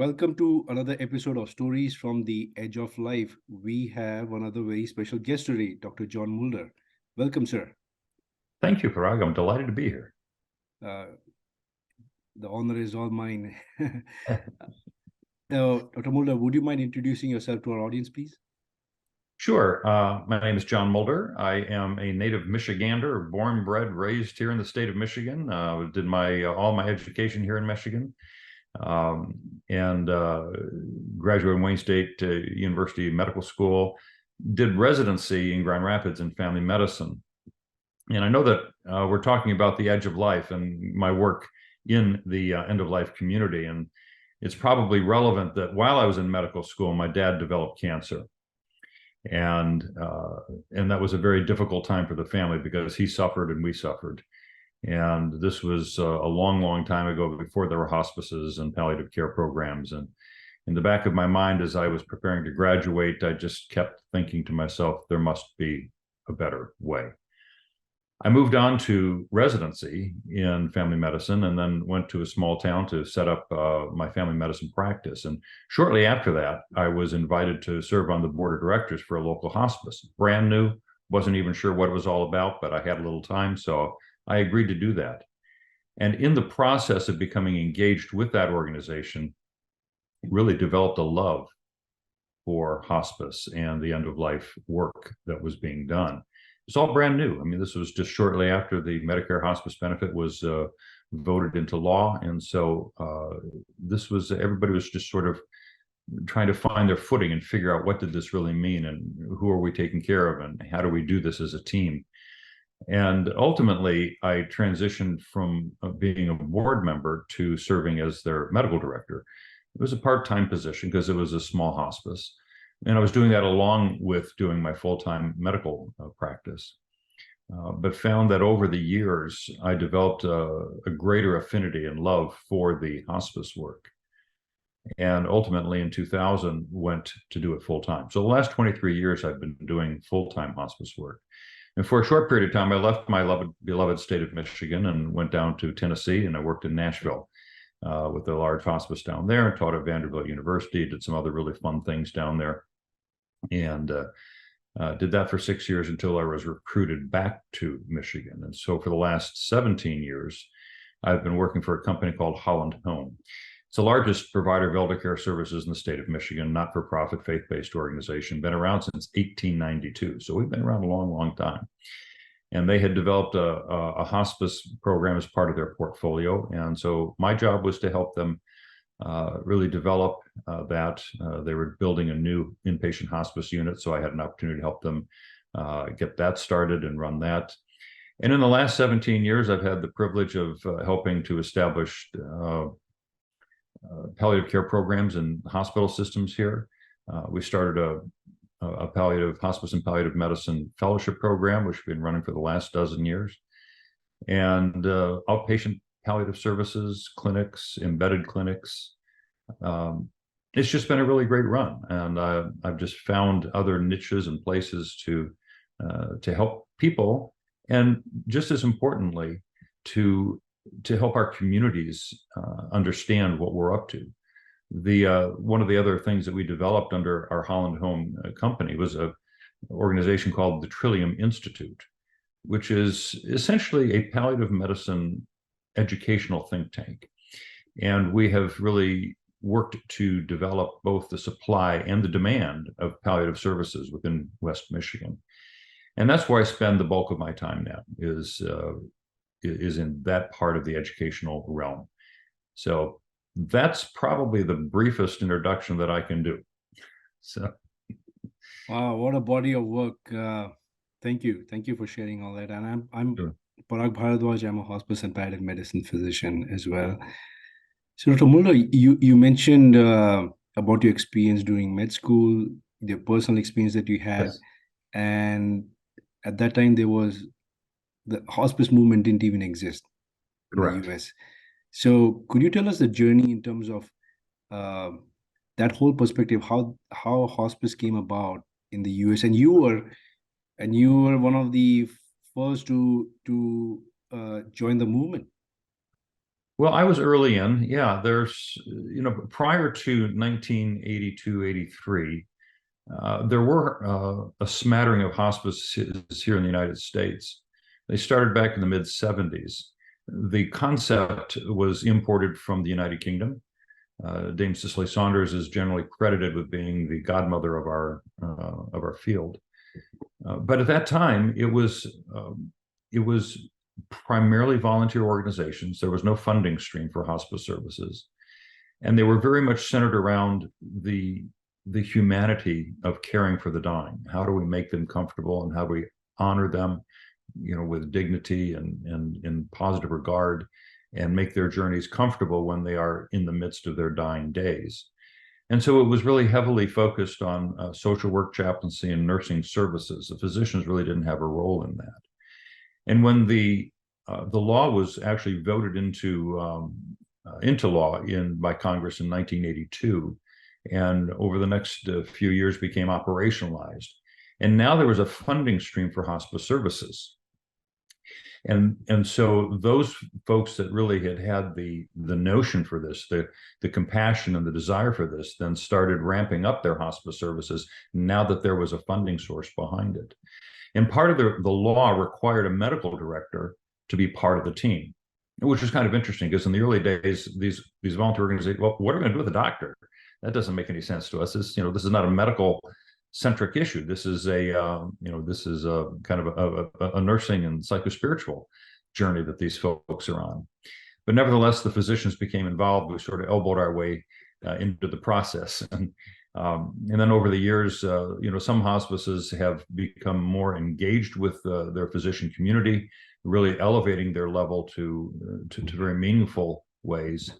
Welcome to another episode of Stories from the Edge of Life. We have another very special guest today, Dr. John Mulder. Welcome, sir. Thank you, Parag. I'm delighted to be here. Uh, the honor is all mine. Dr. Mulder, would you mind introducing yourself to our audience, please? Sure. My name is John Mulder. I am a native Michigander, born, bred, raised here in the state of Michigan. Did all my education here in Michigan, and graduated from Wayne State University Medical School. Did residency in Grand Rapids in family medicine. And I know that we're talking about the edge of life and my work in the end of life community. And it's probably relevant that while I was in medical school, my dad developed cancer. And that was a very difficult time for the family because he suffered and we suffered. And this was a long, long time ago, before there were hospices and palliative care programs. And in the back of my mind, as I was preparing to graduate, I just kept thinking to myself, there must be a better way. I moved on to residency in family medicine and then went to a small town to set up my family medicine practice. And shortly after that, I was invited to serve on the board of directors for a local hospice. Brand new, wasn't even sure what it was all about, but I had a little time, so I agreed to do that. And in the process of becoming engaged with that organization, really developed a love for hospice and the end-of-life work that was being done. It's all brand new. I mean, this was just shortly after the Medicare hospice benefit was voted into law. And so everybody was just sort of trying to find their footing and figure out, what did this really mean and who are we taking care of and how do we do this as a team? And ultimately, I transitioned from being a board member to serving as their medical director. It was a part-time position because it was a small hospice. And I was doing that along with doing my full-time medical practice, but found that over the years, I developed a greater affinity and love for the hospice work. And ultimately in 2000, went to do it full-time. So the last 23 years, I've been doing full-time hospice work. And for a short period of time, I left my beloved state of Michigan and went down to Tennessee, and I worked in Nashville with a large hospice down there, and taught at Vanderbilt University, did some other really fun things down there. And did that for 6 years until I was recruited back to Michigan. And so for the last 17 years, I've been working for a company called Holland Home. It's the largest provider of elder care services in the state of Michigan, not-for-profit, faith-based organization, been around since 1892. So we've been around a long, long time. And they had developed a hospice program as part of their portfolio. And so my job was to help them really develop that. They were building a new inpatient hospice unit, so I had an opportunity to help them get that started and run that. And in the last 17 years, I've had the privilege of helping to establish palliative care programs in hospital systems here. We started a palliative hospice and palliative medicine fellowship program, which we've been running for the last dozen years. And outpatient palliative services, clinics, embedded clinics. It's just been a really great run. And I've just found other niches and places to help people. And just as importantly, to help our communities understand what we're up to. One of the other things that we developed under our Holland Home company was an organization called the Trillium Institute, which is essentially a palliative medicine educational think tank. And we have really worked to develop both the supply and the demand of palliative services within West Michigan. And that's where I spend the bulk of my time now, is in that part of the educational realm. So that's probably the briefest introduction that I can do. So, wow, what a body of work! Thank you for sharing all that. And I'm sure. Parag Bharadwaj. I'm a hospice and palliative medicine physician as well. So, Dr. Mulder, you mentioned about your experience during med school, your personal experience that you had, Yes. and at that time the hospice movement didn't even exist in Correct. the US. So could you tell us the journey in terms of that whole perspective, how hospice came about in the US? And you were one of the first to join the movement. Well, I was early in. Yeah, prior to 1982, 83, there were a smattering of hospices here in the United States. They started back in the mid 70s. The concept was imported from the United Kingdom. Dame Cicely Saunders is generally credited with being the godmother of our field. But at that time, it was primarily volunteer organizations. There was no funding stream for hospice services, and they were very much centered around the humanity of caring for the dying. How do we make them comfortable, and how do we honor them, with dignity and in positive regard, and make their journeys comfortable when they are in the midst of their dying days. And so it was really heavily focused on social work, chaplaincy, and nursing services. The physicians really didn't have a role in that. And when the law was actually voted into law by Congress in 1982, and over the next few years became operationalized. And now there was a funding stream for hospice services. And so those folks that really had the notion for this, the compassion and the desire for this, then started ramping up their hospice services now that there was a funding source behind it. And part of the law required a medical director to be part of the team, which was kind of interesting because in the early days, these volunteer organizations, well, what are we going to do with the doctor? That doesn't make any sense to us. This is not a medical centric issue. This is a kind of a nursing and psychospiritual journey that these folks are on. But nevertheless, the physicians became involved. We sort of elbowed our way into the process, and then over the years, some hospices have become more engaged with their physician community, really elevating their level to very meaningful ways.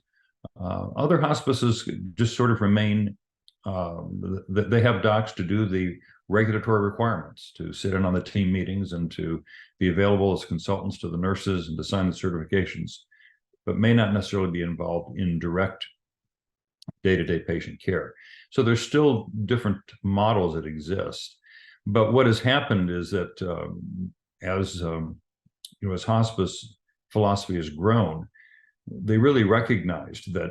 Other hospices just sort of remain. They have docs to do the regulatory requirements, to sit in on the team meetings and to be available as consultants to the nurses and to sign the certifications, but may not necessarily be involved in direct day-to-day patient care. So there's still different models that exist. But what has happened is that as hospice philosophy has grown, they really recognized that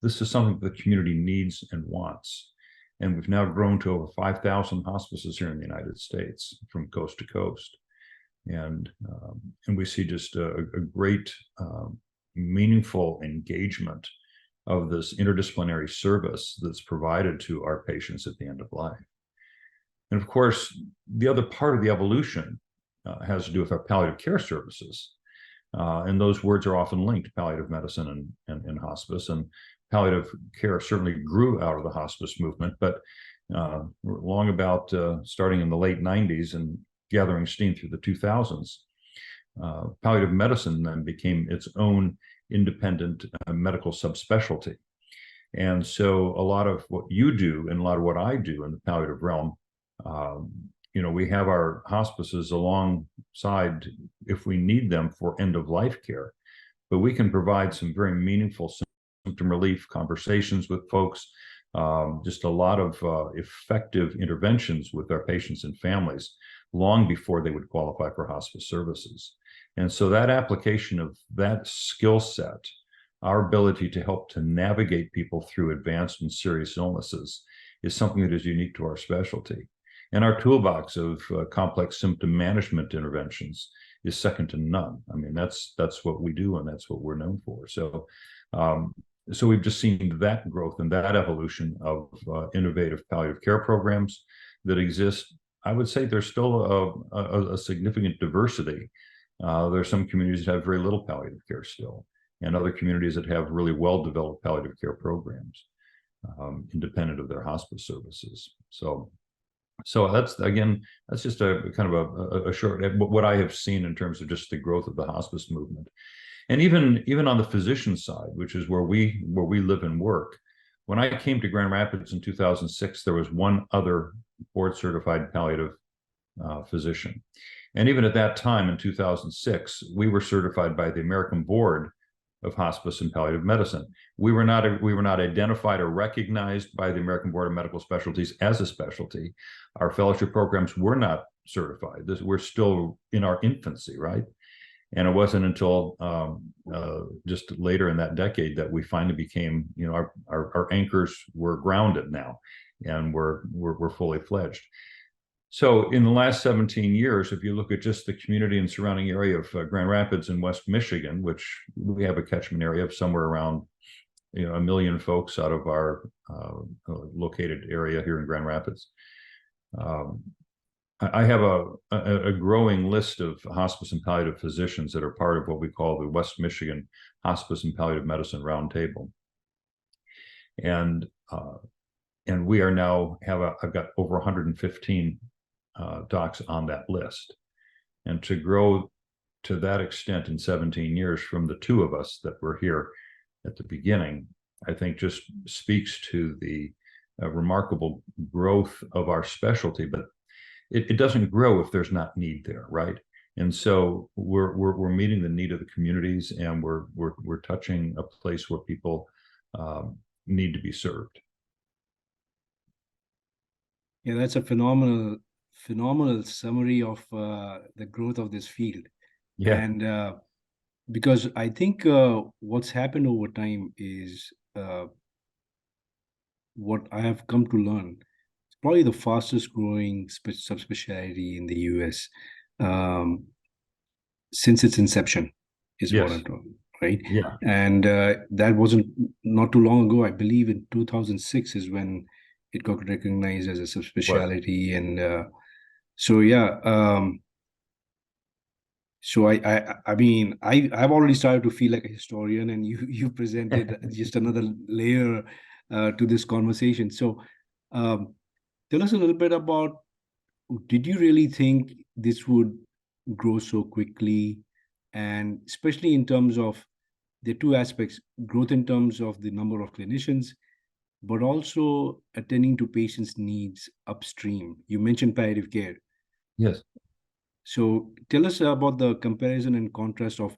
this is something the community needs and wants. And we've now grown to over 5,000 hospices here in the United States from coast to coast. And we see just a great meaningful engagement of this interdisciplinary service that's provided to our patients at the end of life. And of course, the other part of the evolution has to do with our palliative care services. And those words are often linked, palliative medicine and hospice. And palliative care certainly grew out of the hospice movement, but long about starting in the late 90s and gathering steam through the 2000s, palliative medicine then became its own independent medical subspecialty. And so a lot of what you do and a lot of what I do in the palliative realm, we have our hospices alongside if we need them for end-of-life care, but we can provide some very meaningful symptom relief conversations with folks, just a lot of effective interventions with our patients and families long before they would qualify for hospice services. And so that application of that skill set, our ability to help to navigate people through advanced and serious illnesses, is something that is unique to our specialty. And our toolbox of complex symptom management interventions is second to none. I mean, that's what we do, and that's what we're known for. So we've just seen that growth and that evolution of innovative palliative care programs that exist. I would say there's still a significant diversity. There are some communities that have very little palliative care still, and other communities that have really well-developed palliative care programs, independent of their hospice services. So that's just a kind of a short, what I have seen in terms of just the growth of the hospice movement. And even on the physician side, which is where we live and work, when I came to Grand Rapids in 2006, there was one other board-certified palliative physician. And even at that time in 2006, we were certified by the American Board of Hospice and Palliative Medicine. We were not identified or recognized by the American Board of Medical Specialties as a specialty. Our fellowship programs were not certified. We're still in our infancy, right? And it wasn't until just later in that decade that we finally became, our anchors were grounded now, and we're fully fledged. So in the last 17 years, if you look at just the community and surrounding area of Grand Rapids in West Michigan, which we have a catchment area of somewhere around 1 million folks out of our located area here in Grand Rapids. I have a growing list of hospice and palliative physicians that are part of what we call the West Michigan Hospice and Palliative Medicine Roundtable. And we are now I've got over 115 docs on that list. And to grow to that extent in 17 years from the two of us that were here at the beginning, I think just speaks to the remarkable growth of our specialty. But it doesn't grow if there's not need there, right? And so we're meeting the need of the communities, and we're touching a place where people need to be served. Yeah, that's a phenomenal summary of the growth of this field. Yeah. And because I think what's happened over time is what I have come to learn. It's probably the fastest growing subspecialty in the US since its inception, is what Yes. I'm talking, right? Yeah. And that wasn't not too long ago. I believe in 2006 is when it got recognized as a subspecialty. And so yeah, so I mean I've already started to feel like a historian, and you presented just another layer to this conversation. So tell us a little bit about, did you really think this would grow so quickly? And especially in terms of the two aspects, growth in terms of the number of clinicians, but also attending to patients' needs upstream. You mentioned palliative care. Yes. So tell us about the comparison and contrast of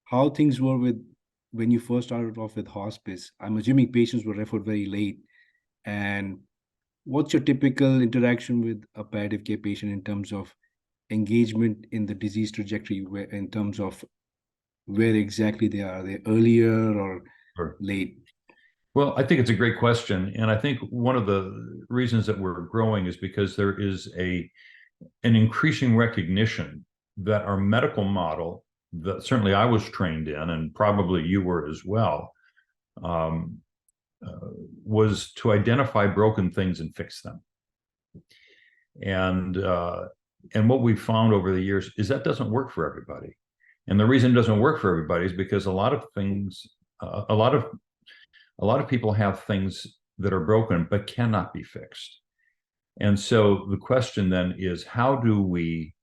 how things were with when you first started off with hospice. I'm assuming patients were referred very late. And what's your typical interaction with a palliative care patient in terms of engagement in the disease trajectory, in terms of where exactly they are? Are they earlier or late? Well, I think it's a great question. And I think one of the reasons that we're growing is because there is an increasing recognition that our medical model, that certainly I was trained in, and probably you were as well, was to identify broken things and fix them. And what we've found over the years is that doesn't work for everybody. And the reason it doesn't work for everybody is because a lot of things, a lot of people have things that are broken but cannot be fixed. And so the question then is, how do we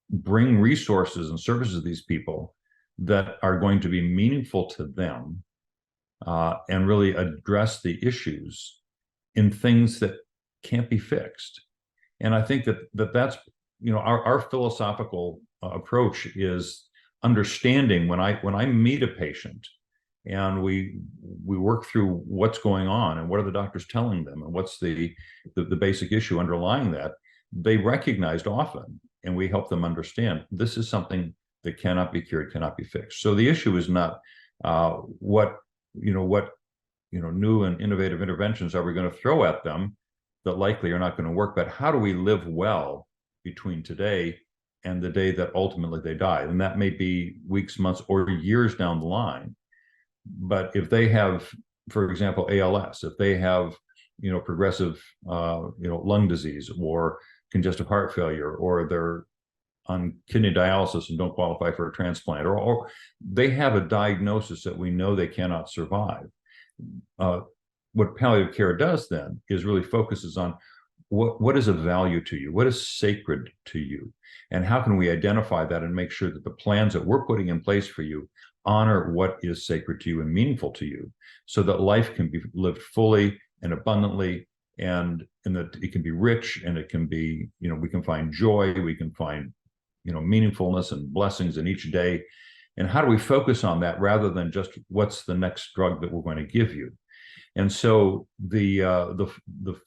bring resources and services to these people that are going to be meaningful to them, and really address the issues in things that can't be fixed? And I think that's our philosophical approach is understanding when I meet a patient and we work through what's going on and what are the doctors telling them and what's the basic issue underlying that. They recognized often, and we help them understand this is something that cannot be cured, cannot be fixed. So the issue is not what new and innovative interventions are we going to throw at them that likely are not going to work, but how do we live well between today and the day that ultimately they die? And that may be weeks, months, or years down the line. But if they have, for example, ALS, if they have, progressive, lung disease or congestive heart failure, or they're on kidney dialysis and don't qualify for a transplant, or they have a diagnosis that we know they cannot survive. What palliative care does then is really focuses on what is of value to you, what is sacred to you, and how can we identify that and make sure that the plans that we're putting in place for you honor what is sacred to you and meaningful to you, so that life can be lived fully and abundantly, and that it can be rich, and it can be, we can find joy, we can find, meaningfulness and blessings in each day. And how do we focus on that rather than just what's the next drug that we're going to give you? And so the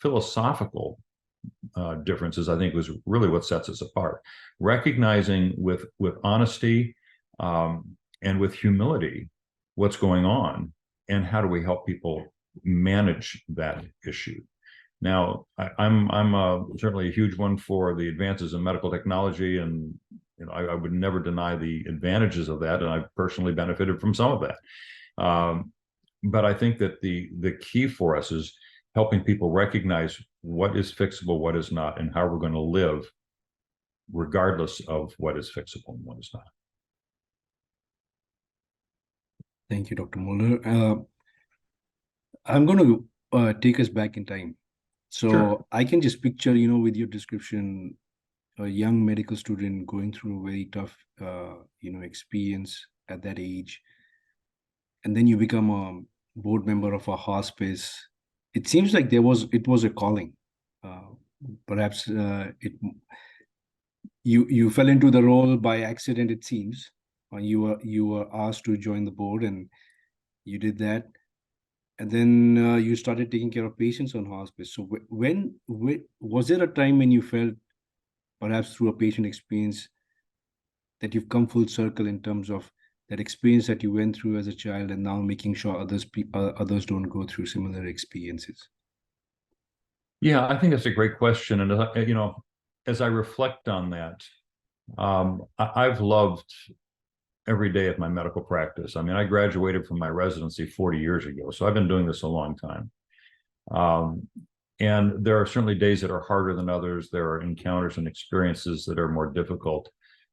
philosophical differences, I think, was really what sets us apart. Recognizing with honesty and with humility what's going on and how do we help people manage that issue. Now, I'm certainly a huge one for the advances in medical technology, and I would never deny the advantages of that, and I've personally benefited from some of that. But I think that the key for us is helping people recognize what is fixable, what is not, and how we're going to live regardless of what is fixable and what is not. Thank you, Dr. Mulder. I'm going to take us back in time. So Sure. I can just picture, with your description, a young medical student going through a very tough, experience at that age. And then you become a board member of a hospice. It seems like it was a calling. Perhaps you fell into the role by accident, it seems. You were asked to join the board, and you did that. And then you started taking care of patients on hospice. So when was there a time when you felt, perhaps through a patient experience, that you've come full circle in terms of that experience that you went through as a child, and now making sure others don't go through similar experiences? Yeah, I think that's a great question. And, as I reflect on that, I've loved every day of my medical practice. I mean, I graduated from my residency 40 years ago, so I've been doing this a long time. And there are certainly days that are harder than others. There are encounters and experiences that are more difficult,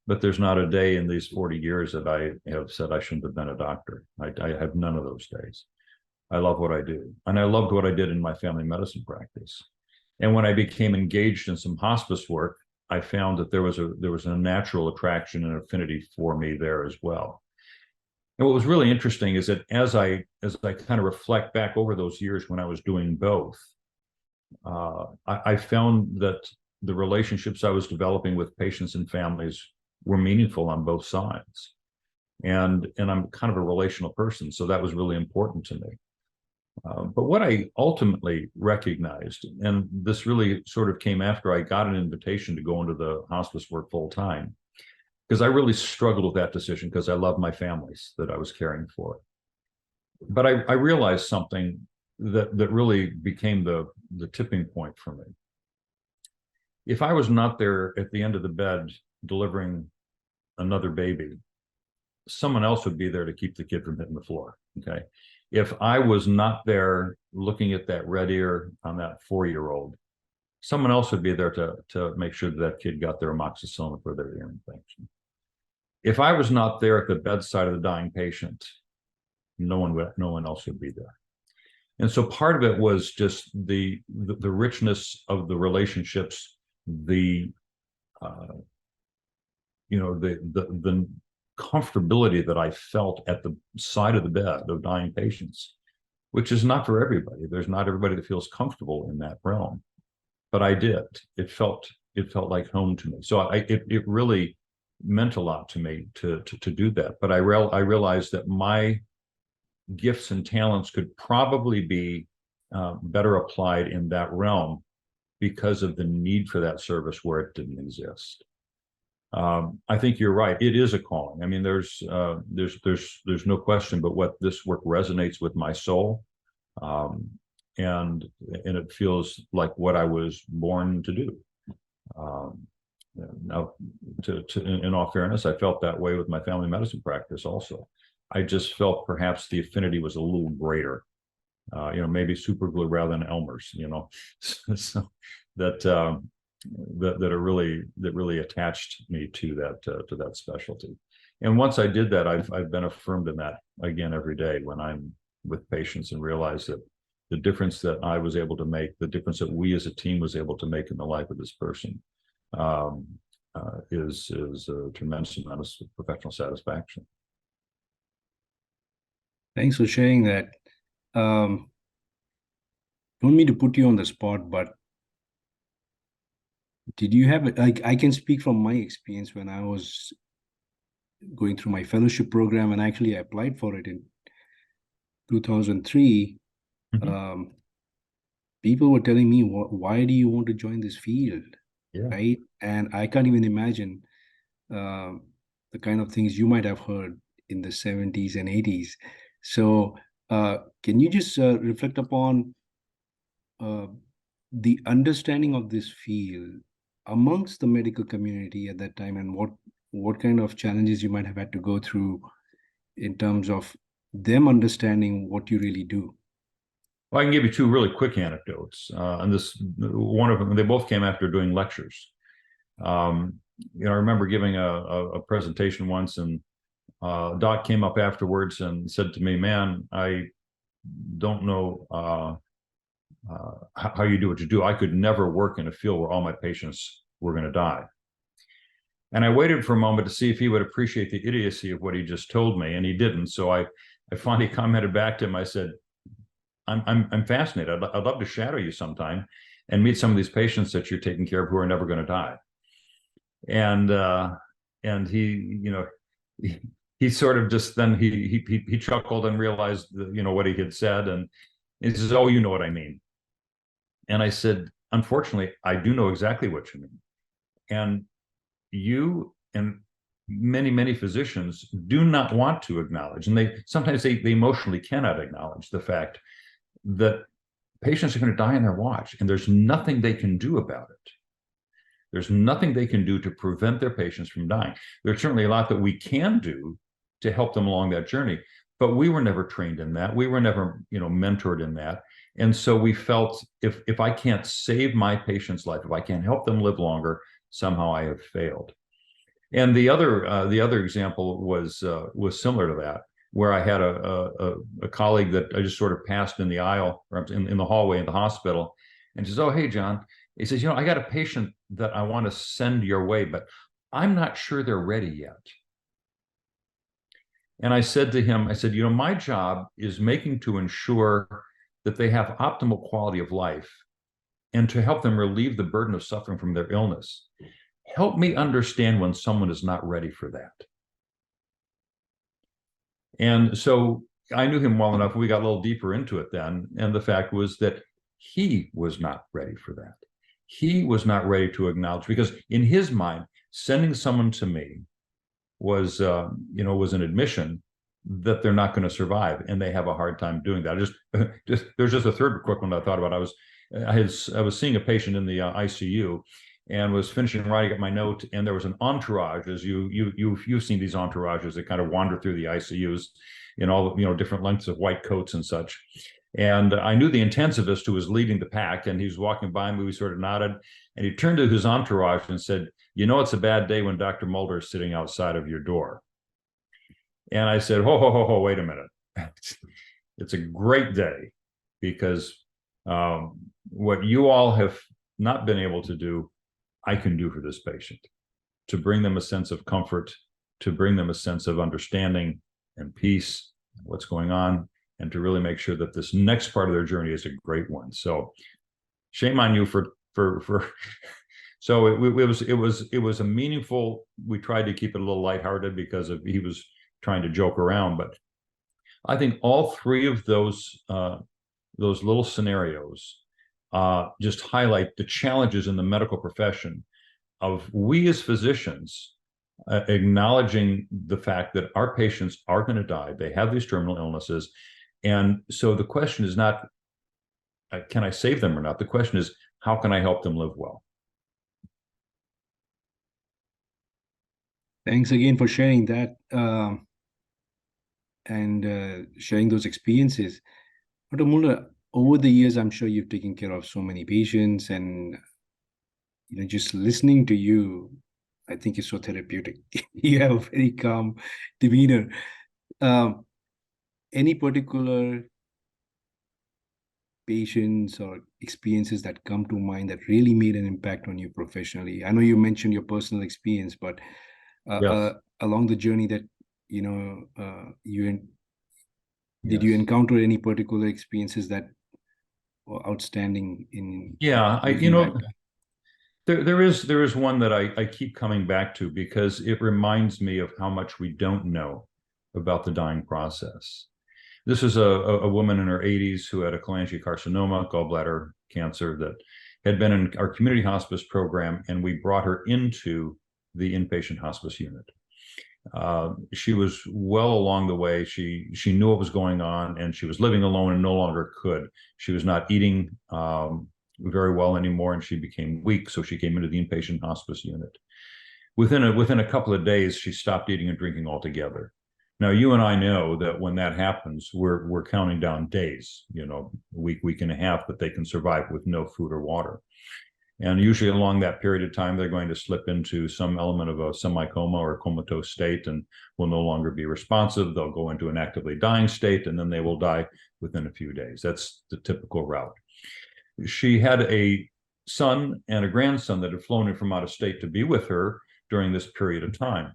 but there's not a day in these 40 years that I have said I shouldn't have been a doctor. I have none of those days. I love what I do. And I loved what I did in my family medicine practice. And when I became engaged in some hospice work, I found that there was a natural attraction and affinity for me there as well. And what was really interesting is that as I kind of reflect back over those years when I was doing both, I found that the relationships I was developing with patients and families were meaningful on both sides. And I'm kind of a relational person, so that was really important to me. But what I ultimately recognized, and this really sort of came after I got an invitation to go into the hospice work full time, because I really struggled with that decision because I love my families that I was caring for. But I realized something that really became the tipping point for me. If I was not there at the end of the bed delivering another baby, someone else would be there to keep the kid from hitting the floor. Okay. If I was not there looking at that red ear on that 4-year-old, someone else would be there to make sure that kid got their amoxicillin for their ear infection. If I was not there at the bedside of the dying patient, no one else would be there. And so part of it was just the richness of the relationships, the comfortability that I felt at the side of the bed of dying patients, which is not for everybody. There's not everybody that feels comfortable in that realm, but I did. It felt like home to me. So it really meant a lot to me to do that. But I realized that my gifts and talents could probably be better applied in that realm because of the need for that service where it didn't exist. I think you're right. It is a calling. I mean, there's no question, but what this work resonates with my soul, and it feels like what I was born to do. Now, in all fairness, I felt that way with my family medicine practice also. I just felt perhaps the affinity was a little greater. Maybe super glue rather than Elmer's. So that really attached me to that specialty. And once I did that, I've been affirmed in that again every day when I'm with patients and realize that the difference that I was able to make, the difference that we as a team was able to make in the life of this person, is a tremendous amount of professional satisfaction. Thanks for sharing that. Don't mean to put you on the spot, but did you have, I can speak from my experience when I was going through my fellowship program, and actually I applied for it in 2003. people were telling me, why do you want to join this field? Yeah. Right? And I can't even imagine uh, the kind of things you might have heard in the 70s and 80s. So, can you just reflect upon uh, the understanding of this field amongst the medical community at that time, and what kind of challenges you might have had to go through in terms of them understanding what you really do? Well, I can give you two really quick anecdotes. And this, one of them, they both came after doing lectures. Um, I remember giving a presentation once, and Doc came up afterwards and said to me, "Man, I don't know how you do what you do. I could never work in a field where all my patients were going to die." And I waited for a moment to see if he would appreciate the idiocy of what he just told me, and he didn't. So I finally commented back to him. I said, I'm fascinated. I'd love to shadow you sometime and meet some of these patients that you're taking care of who are never going to die." And he, he sort of just then he chuckled and realized what he had said, and he says, "Oh, you know what I mean." And I said, "Unfortunately, I do know exactly what you mean. And you and many physicians do not want to acknowledge, and they sometimes they emotionally cannot acknowledge the fact that patients are going to die on their watch, and there's nothing they can do about it. There's nothing they can do to prevent their patients from dying. There's certainly a lot that we can do to help them along that journey, but we were never trained in that. We were never, mentored in that. And so we felt, if I can't save my patient's life, if I can't help them live longer, somehow I have failed. And the other example was similar to that, where I had a colleague that I just sort of passed in the aisle, or in the hallway in the hospital, and says, "Oh, hey, John." He says, "I got a patient that I want to send your way, but I'm not sure they're ready yet." And I said to him, I said, "My job is making to ensure that they have optimal quality of life and to help them relieve the burden of suffering from their illness. Help me understand when someone is not ready for that." And so I knew him well enough. We got a little deeper into it then. And the fact was that he was not ready for that. He was not ready to acknowledge, because in his mind, sending someone to me was an admission that they're not going to survive, and they have a hard time doing that. There's just a third quick one that I thought about. I was seeing a patient in the ICU, and was finishing writing up my note, and there was an entourage, as you've seen these entourages that kind of wander through the ICUs in all different lengths of white coats and such. And I knew the intensivist who was leading the pack, and he was walking by me. We sort of nodded, and he turned to his entourage and said, "It's a bad day when Dr. Mulder is sitting outside of your door." And I said, ho, wait a minute. It's a great day, because what you all have not been able to do, I can do for this patient, to bring them a sense of comfort, to bring them a sense of understanding and peace, what's going on, and to really make sure that this next part of their journey is a great one. So shame on you for so it was a meaningful. We tried to keep it a little lighthearted because he was trying to joke around, but I think all three of those little scenarios just highlight the challenges in the medical profession of we as physicians acknowledging the fact that our patients are going to die. They have these terminal illnesses. And so the question is not, can I save them or not? The question is, how can I help them live well? Thanks again for sharing that, and sharing those experiences. Dr. Mulder, over the years, I'm sure you've taken care of so many patients, and just listening to you, I think is so therapeutic. You have a very calm demeanor. Um, any particular patients or experiences that come to mind that really made an impact on you professionally? I know you mentioned your personal experience, but Yes. along the journey that did you Yes. encounter any particular experiences that were outstanding in Yeah. looking back? There is one that I keep coming back to, because it reminds me of how much we don't know about the dying process. This is a woman in her 80s who had a cholangiocarcinoma, gallbladder cancer that had been in our community hospice program, and we brought her into the inpatient hospice unit. She was well along the way. She knew what was going on, and she was living alone and no longer could. She was not eating very well anymore, and she became weak. So she came into the inpatient hospice unit. Within a couple of days, she stopped eating and drinking altogether. Now, you and I know that when that happens, we're counting down days, a week and a half, that they can survive with no food or water. And usually along that period of time, they're going to slip into some element of a semi-coma or a comatose state and will no longer be responsive. They'll go into an actively dying state, and then they will die within a few days. That's the typical route. She had a son and a grandson that had flown in from out of state to be with her during this period of time.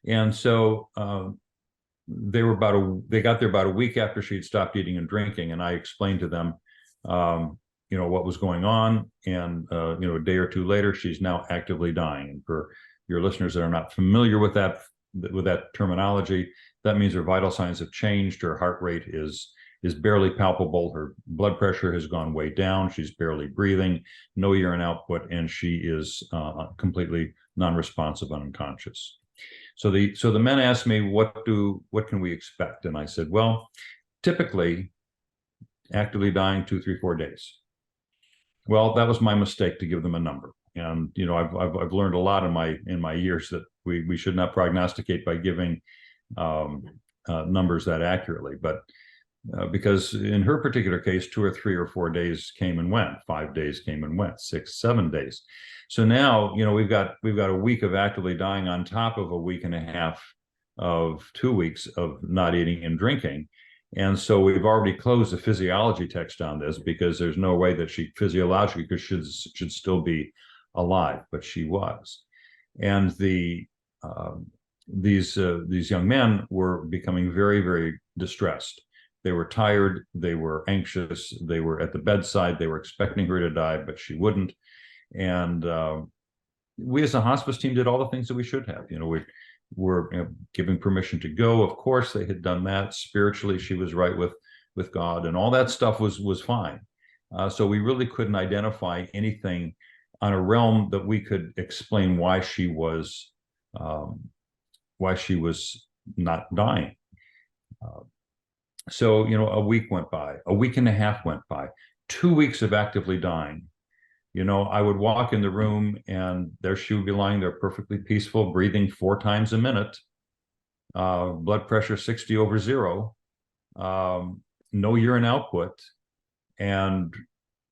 And so they got there about a week after she had stopped eating and drinking, and I explained to them what was going on, and a day or two later, she's now actively dying. And for your listeners that are not familiar with that terminology, that means her vital signs have changed. Her heart rate is barely palpable. Her blood pressure has gone way down. She's barely breathing, no urine output, and she is completely non-responsive and unconscious. So the men asked me, what can we expect? And I said, well, typically actively dying 2, 3, 4 days. Well, that was my mistake to give them a number. And I've learned a lot in my years that we should not prognosticate by giving numbers that accurately. But because in her particular case, 2 or 3 or 4 days came and went, 5 days came and went, 6, 7 days. So now we've got a week of actively dying on top of a week and a half of 2 weeks of not eating and drinking. And so we've already closed the physiology text on this, because there's no way that she physiologically should still be alive, but she was. And these young men were becoming very, very distressed. They were tired, they were anxious, they were at the bedside, they were expecting her to die, but she wouldn't. And we as a hospice team did all the things that we should have. We're giving permission to go. Of course, they had done that. Spiritually, she was right with God, and all that stuff was fine. So we really couldn't identify anything on a realm that we could explain why she was not dying. So a week went by, a week and a half went by, 2 weeks of actively dying. I would walk in the room, and there she would be lying there, perfectly peaceful, breathing 4 times a minute, blood pressure 60/0, no urine output. And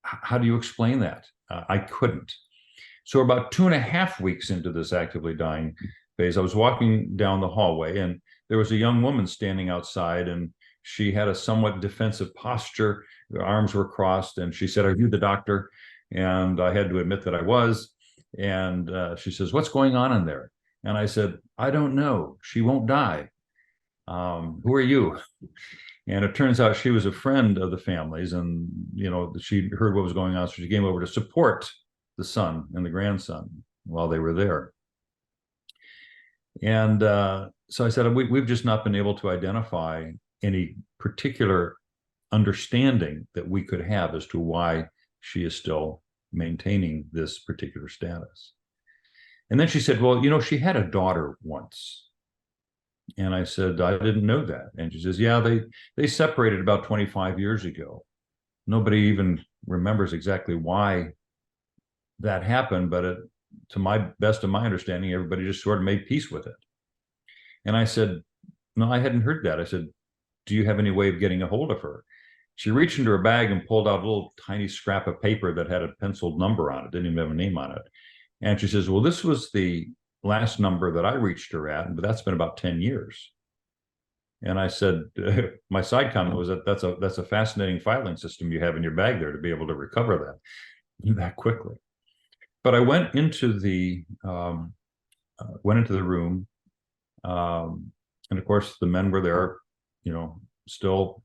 how do you explain that? I couldn't. So about 2.5 weeks into this actively dying phase, I was walking down the hallway, and there was a young woman standing outside, and she had a somewhat defensive posture. Her arms were crossed, and she said, "Are you the doctor?" And I had to admit that I was. And she says, "What's going on in there?" And I said, "I don't know. She won't die. Who are you?" And it turns out she was a friend of the family's, and she heard what was going on, so she came over to support the son and the grandson while they were there. And so I said, we've just not been able to identify any particular understanding that we could have as to why she is still maintaining this particular status. And then she said, "Well, she had a daughter once." And I said, "I didn't know that." And she says, "Yeah, they separated about 25 years ago. Nobody even remembers exactly why that happened, but to my best of my understanding, everybody just sort of made peace with it." And I said, "No, I hadn't heard that." I said, "Do you have any way of getting a hold of her?" She reached into her bag and pulled out a little tiny scrap of paper that had a penciled number on it, didn't even have a name on it. And she says, "Well, this was the last number that I reached her at, but that's been about 10 years. And I said, my side comment was that's a fascinating filing system you have in your bag there to be able to recover that quickly. But I went into the room, and of course the men were there, still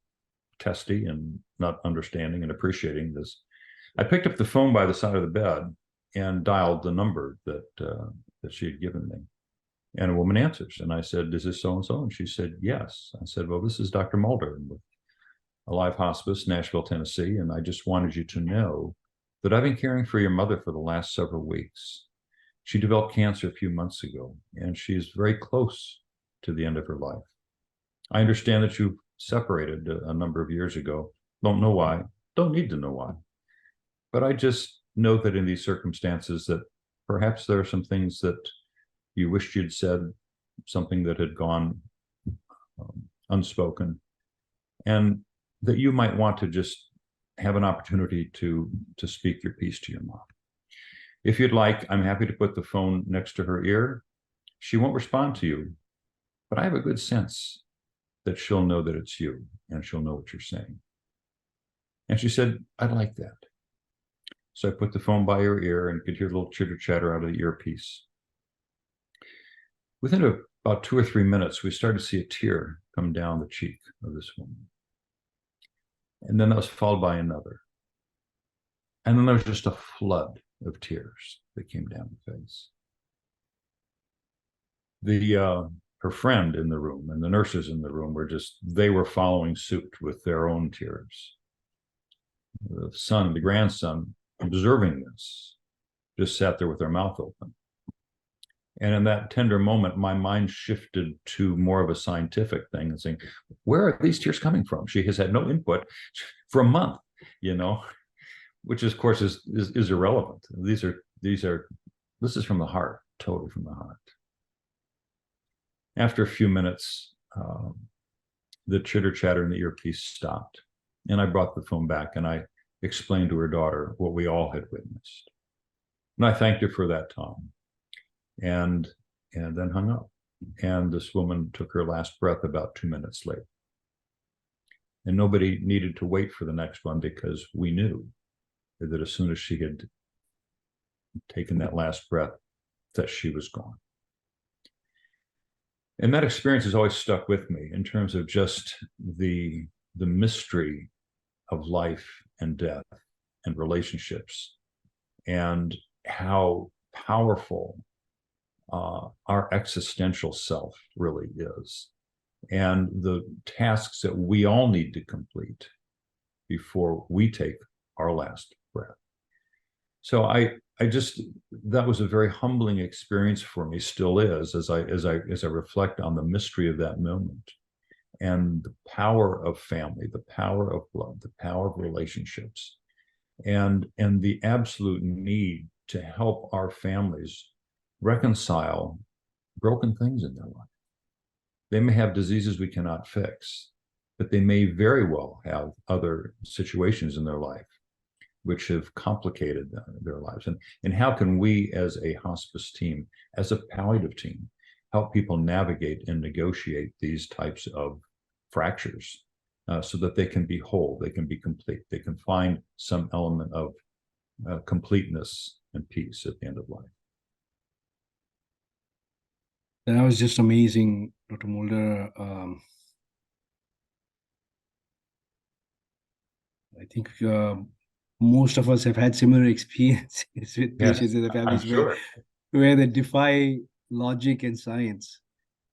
testy and not understanding and appreciating this. I picked up the phone by the side of the bed and dialed the number that she had given me. And a woman answers, and I said, "Is this so-and-so?" And she said, "Yes." I said, "Well, this is Dr. Mulder with Alive Hospice, Nashville, Tennessee, and I just wanted you to know that I've been caring for your mother for the last several weeks. She developed cancer a few months ago, and she's very close to the end of her life. I understand that you separated a number of years ago. Don't know why, don't need to know why. But I just know that in these circumstances that perhaps there are some things that you wished you'd said, something that had gone unspoken, and that you might want to just have an opportunity to speak your piece to your mom. If you'd like, I'm happy to put the phone next to her ear. She won't respond to you, but I have a good sense that she'll know that it's you and she'll know what you're saying. And she said, I'd like that. So I put the phone by her ear and could hear a little chitter chatter out of the earpiece. Within about 2 or 3 minutes, we started to see a tear come down the cheek of this woman. And then that was followed by another. And then there was just a flood of tears that came down the face. Her friend in the room and the nurses in the room they were following suit with their own tears. The grandson, observing this, just sat there with their mouth open. And in that tender moment, my mind shifted to more of a scientific thing and saying, where are these tears coming from? She has had no input for a month, which of course is irrelevant. This is from the heart, totally from the heart. After a few minutes, the chitter chatter in the earpiece stopped, and I brought the phone back and I explained to her daughter what we all had witnessed. And I thanked her for that time, and then hung up. And this woman took her last breath about 2 minutes later. And nobody needed to wait for the next one, because we knew that as soon as she had taken that last breath, that she was gone. And that experience has always stuck with me in terms of just the mystery of life and death and relationships, and how powerful our existential self really is, and the tasks that we all need to complete before we take our last breath. So that was a very humbling experience for me, still is, as I reflect on the mystery of that moment, and the power of family, the power of blood, the power of relationships, and the absolute need to help our families reconcile broken things in their life. They may have diseases we cannot fix, but they may very well have other situations in their life which have complicated their lives. And how can we, as a hospice team, as a palliative team, help people navigate and negotiate these types of fractures so that they can be whole, they can be complete, they can find some element of completeness and peace at the end of life. That was just amazing, Dr. Mulder. I think most of us have had similar experiences with patients in the families where they defy logic and science.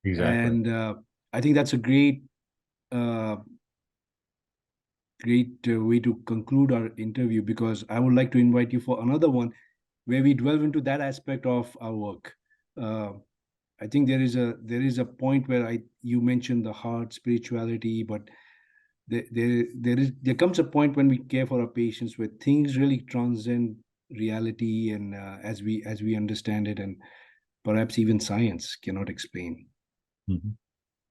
Exactly. And I think that's a great way to conclude our interview, because I would like to invite you for another one where we delve into that aspect of our work. I think there is a point where you mentioned the heart, spirituality, but there comes a point when we care for our patients where things really transcend reality and as we understand it, and perhaps even science cannot explain. Mm-hmm.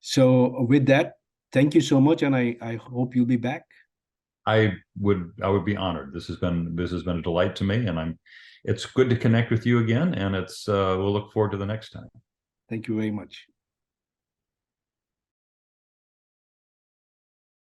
So with that, thank you so much, and I hope you'll be back. I would be honored. This has been a delight to me, and it's good to connect with you again, and we'll look forward to the next time. Thank you very much.